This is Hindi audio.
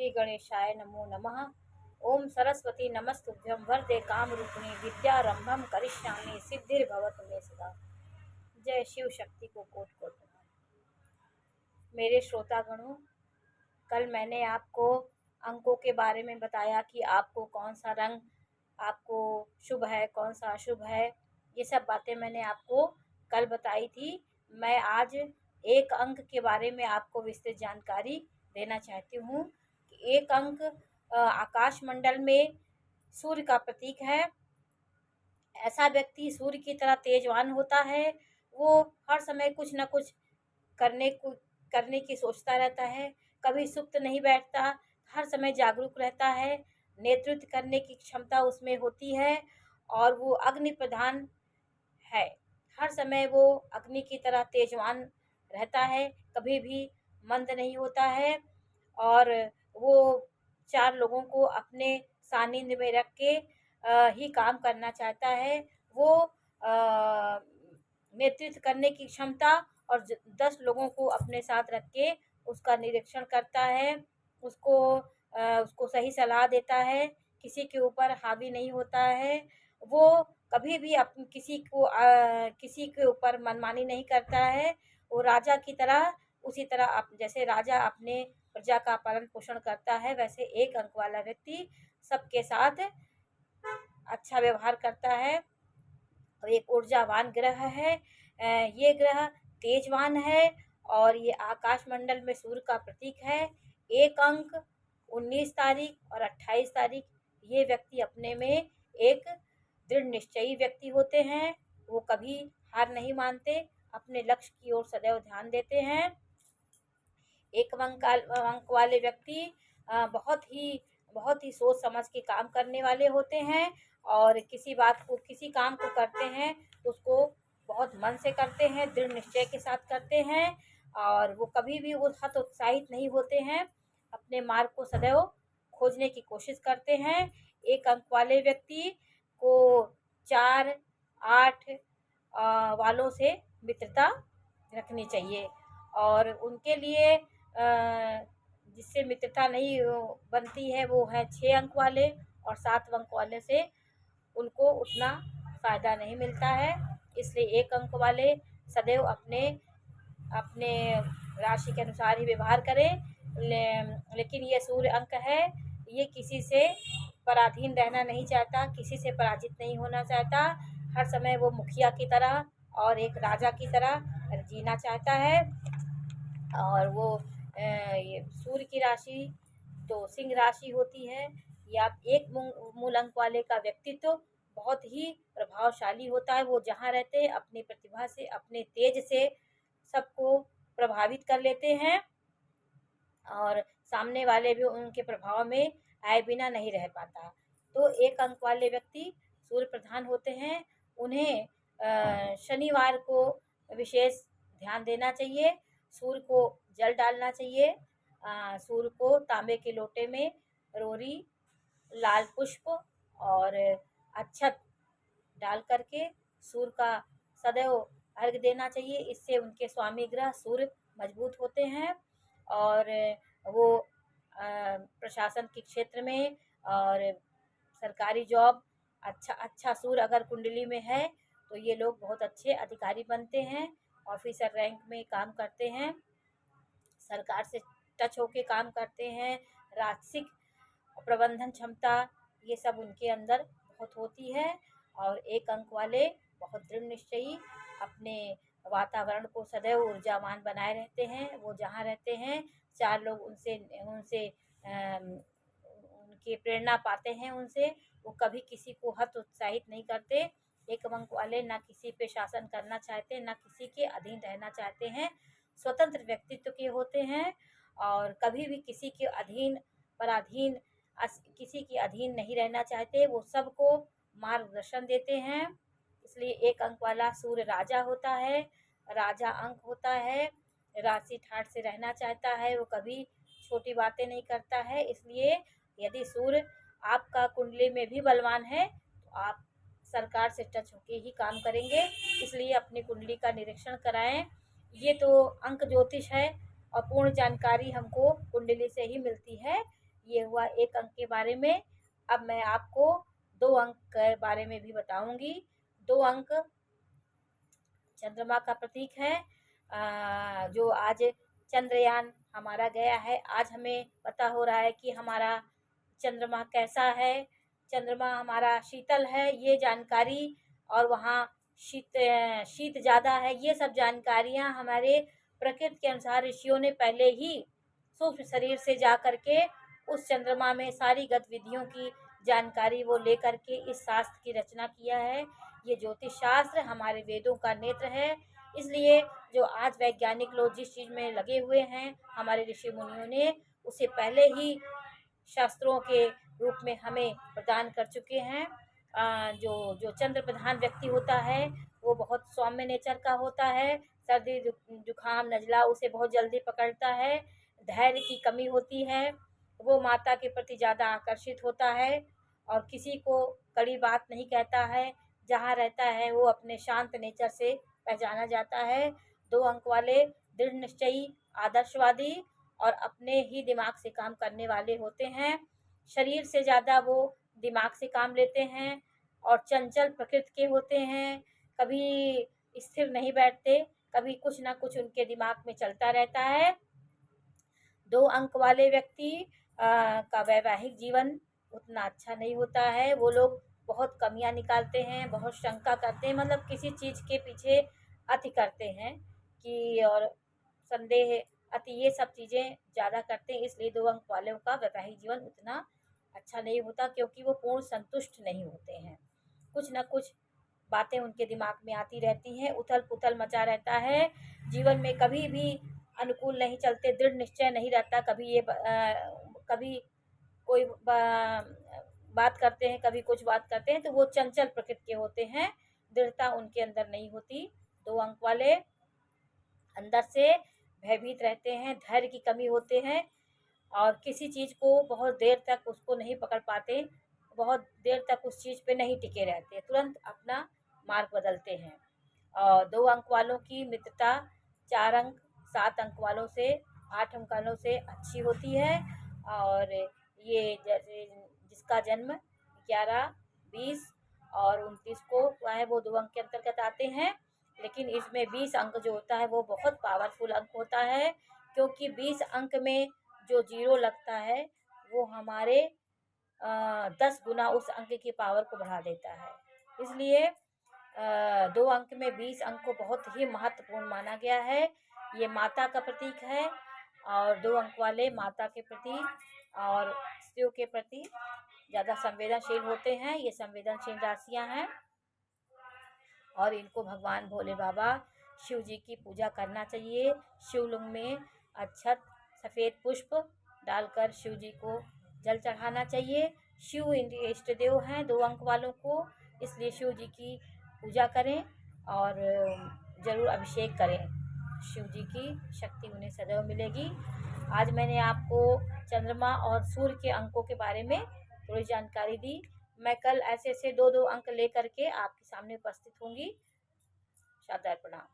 श्री गणेशाय नमो नमः। ओम सरस्वती नमस्तुभ्यं वरदे कामरूपिणी विद्यारंभम करिष्यामि सिद्धिर्भवतु मे सदा। जय शिव शक्ति को कोट कोट प्रणाम। मेरे श्रोतागणों, कल मैंने आपको अंकों के बारे में बताया कि आपको कौन सा रंग आपको शुभ है, कौन सा अशुभ है। ये सब बातें मैंने आपको कल बताई थी। मैं आज एक अंक के बारे में आपको विस्तृत जानकारी देना चाहती हूँ कि एक अंक आकाश मंडल में सूर्य का प्रतीक है। ऐसा व्यक्ति सूर्य की तरह तेजवान होता है। वो हर समय कुछ न कुछ करने की सोचता रहता है, कभी सुप्त नहीं बैठता, हर समय जागरूक रहता है, नेतृत्व करने की क्षमता उसमें होती है और वो अग्नि प्रधान है। हर समय वो अग्नि की तरह तेजवान रहता है, कभी भी मंद नहीं होता है और वो चार लोगों को अपने सानिध्य में रख के ही काम करना चाहता है। वो नेतृत्व करने की क्षमता और 10 लोगों को अपने साथ रख के उसका निरीक्षण करता है, उसको सही सलाह देता है, किसी के ऊपर हावी नहीं होता है। वो कभी भी किसी के ऊपर मनमानी नहीं करता है। वो राजा की तरह उसी तरह जैसे राजा अपने प्रजा का पालन पोषण करता है, वैसे एक अंक वाला व्यक्ति सबके साथ अच्छा व्यवहार करता है। और एक ऊर्जावान ग्रह है। ये ग्रह तेजवान है और ये आकाश मंडल में सूर्य का प्रतीक है। एक अंक 19 तारीख और 28 तारीख ये व्यक्ति अपने में एक दृढ़ निश्चयी व्यक्ति होते हैं। वो कभी हार नहीं मानते, अपने लक्ष्य की ओर सदैव ध्यान देते हैं। एक अंक वाले व्यक्ति बहुत ही सोच समझ के काम करने वाले होते हैं और किसी काम को करते हैं तो उसको बहुत मन से करते हैं, दृढ़ निश्चय के साथ करते हैं और वो कभी भी हतोत्साहित नहीं होते हैं, अपने मार्ग को सदैव खोजने की कोशिश करते हैं। एक अंक वाले व्यक्ति को 4, 8 वालों से मित्रता रखनी चाहिए और उनके लिए जिससे मित्रता नहीं बनती है वो है 6 अंक वाले और 7 अंक वाले से उनको उतना फ़ायदा नहीं मिलता है। इसलिए एक अंक वाले सदैव अपने अपने राशि के अनुसार ही व्यवहार करें। लेकिन ये सूर्य अंक है, ये किसी से पराधीन रहना नहीं चाहता, किसी से पराजित नहीं होना चाहता। हर समय वो मुखिया की तरह और एक राजा की तरह जीना चाहता है। और वो ये सूर्य की राशि तो सिंह राशि होती है। या एक मूल अंक वाले का व्यक्तित्व बहुत ही प्रभावशाली होता है। वो जहाँ रहते हैं अपनी प्रतिभा से, अपने तेज से सबको प्रभावित कर लेते हैं और सामने वाले भी उनके प्रभाव में आए बिना नहीं रह पाता। तो एक अंक वाले व्यक्ति सूर्य प्रधान होते हैं। उन्हें शनिवार को विशेष ध्यान देना चाहिए। सूर्य को जल डालना चाहिए। सूर्य को तांबे के लोटे में रोरी, लाल पुष्प और अक्षत डाल करके सूर्य का सदैव अर्घ देना चाहिए। इससे उनके स्वामी ग्रह सूर्य मजबूत होते हैं और वो प्रशासन के क्षेत्र में और सरकारी जॉब अच्छा सूर्य अगर कुंडली में है तो ये लोग बहुत अच्छे अधिकारी बनते हैं, ऑफिसर रैंक में काम करते हैं, सरकार से टच होके काम करते हैं, राजसिक प्रबंधन क्षमता ये सब उनके अंदर बहुत होती है। और एक अंक वाले बहुत दृढ़ निश्चयी अपने वातावरण को सदैव ऊर्जावान बनाए रहते हैं। वो जहाँ रहते हैं 4 लोग उनसे उनसे उनकी प्रेरणा पाते हैं। उनसे वो कभी किसी को हतोत्साहित नहीं करते। एक अंक वाले ना किसी पे शासन करना चाहते, ना किसी के अधीन रहना चाहते हैं, स्वतंत्र व्यक्तित्व के होते हैं और कभी भी किसी के अधीन पराधीन किसी के अधीन नहीं रहना चाहते। वो सबको मार्गदर्शन देते हैं। इसलिए एक अंक वाला सूर्य राजा होता है, राजा अंक होता है, राशि ठाठ से रहना चाहता है, वो कभी छोटी बातें नहीं करता है। इसलिए यदि सूर्य आपका कुंडली में भी बलवान है तो आप सरकार से टच होके ही काम करेंगे। इसलिए अपनी कुंडली का निरीक्षण कराएं। ये तो अंक ज्योतिष है और पूर्ण जानकारी हमको कुंडली से ही मिलती है। ये हुआ 1 अंक के बारे में। अब मैं आपको 2 अंक के बारे में भी बताऊंगी। 2 अंक चंद्रमा का प्रतीक है। जो आज चंद्रयान हमारा गया है, आज हमें पता हो रहा है कि हमारा चंद्रमा कैसा है। चंद्रमा हमारा शीतल है, ये जानकारी, और वहाँ शीत ज़्यादा है, ये सब जानकारियाँ हमारे प्रकृति के अनुसार ऋषियों ने पहले ही सूक्ष्म शरीर से जा करके उस चंद्रमा में सारी गतिविधियों की जानकारी वो लेकर के इस शास्त्र की रचना किया है। ये ज्योतिष शास्त्र हमारे वेदों का नेत्र है। इसलिए जो आज वैज्ञानिक लोग जिस चीज़ में लगे हुए हैं, हमारे ऋषि मुनियों ने उसे पहले ही शास्त्रों के रूप में हमें प्रदान कर चुके हैं। जो जो चंद्र प्रधान व्यक्ति होता है वो बहुत सौम्य नेचर का होता है। सर्दी जुकाम नज़ला उसे बहुत जल्दी पकड़ता है। धैर्य की कमी होती है। वो माता के प्रति ज़्यादा आकर्षित होता है और किसी को कड़ी बात नहीं कहता है। जहाँ रहता है वो अपने शांत नेचर से पहचाना जाता है। 2 अंक वाले दृढ़ निश्चयी, आदर्शवादी और अपने ही दिमाग से काम करने वाले होते हैं। शरीर से ज़्यादा वो दिमाग से काम लेते हैं और चंचल प्रकृति के होते हैं। कभी स्थिर नहीं बैठते, कभी कुछ ना कुछ उनके दिमाग में चलता रहता है। 2 अंक वाले व्यक्ति का वैवाहिक जीवन उतना अच्छा नहीं होता है। वो लोग बहुत कमियां निकालते हैं, बहुत शंका करते हैं, मतलब किसी चीज़ के पीछे अति करते हैं कि और संदेह अति, ये सब चीज़ें ज़्यादा करते हैं। इसलिए 2 अंक वालों का वैवाहिक जीवन उतना अच्छा नहीं होता, क्योंकि वो पूर्ण संतुष्ट नहीं होते हैं। कुछ ना कुछ बातें उनके दिमाग में आती रहती हैं, उथल पुथल मचा रहता है। जीवन में कभी भी अनुकूल नहीं चलते, दृढ़ निश्चय नहीं रहता। कभी कोई बात करते हैं, कभी कुछ बात करते हैं, तो वो चंचल प्रकृति के होते हैं, दृढ़ता उनके अंदर नहीं होती। 2 अंक वाले अंदर से भयभीत रहते हैं, धैर्य की कमी होते हैं और किसी चीज़ को बहुत देर तक उसको नहीं पकड़ पाते, बहुत देर तक उस चीज़ पे नहीं टिके रहते, तुरंत अपना मार्ग बदलते हैं। और 2 अंक वालों की मित्रता 4 अंक 7 अंक वालों से, 8 अंक वालों से अच्छी होती है। और ये जैसे जिसका जन्म 11, 20 और 29 को हुआ है, वो 2 अंक के अंतर्गत आते हैं। लेकिन इसमें 20 अंक जो होता है वो बहुत पावरफुल अंक होता है, क्योंकि 20 अंक में जो 0 लगता है वो हमारे 10 गुना उस अंक की पावर को बढ़ा देता है। इसलिए 2 अंक में 20 अंक को बहुत ही महत्वपूर्ण माना गया है। ये माता का प्रतीक है और 2 अंक वाले माता के प्रति और स्त्रियों के प्रति ज़्यादा संवेदनशील होते हैं। ये संवेदनशील राशियाँ हैं और इनको भगवान भोले बाबा शिव जी की पूजा करना चाहिए। शिवलिंग में अक्षत, सफ़ेद पुष्प डालकर शिव जी को जल चढ़ाना चाहिए। शिव इनके इष्ट देव हैं 2 अंक वालों को, इसलिए शिव जी की पूजा करें और ज़रूर अभिषेक करें। शिव जी की शक्ति उन्हें सदैव मिलेगी। आज मैंने आपको चंद्रमा और सूर्य के अंकों के बारे में थोड़ी जानकारी दी। मैं कल ऐसे 2-2 अंक लेकर के आपके सामने उपस्थित होंगी। शादार प्रणाम।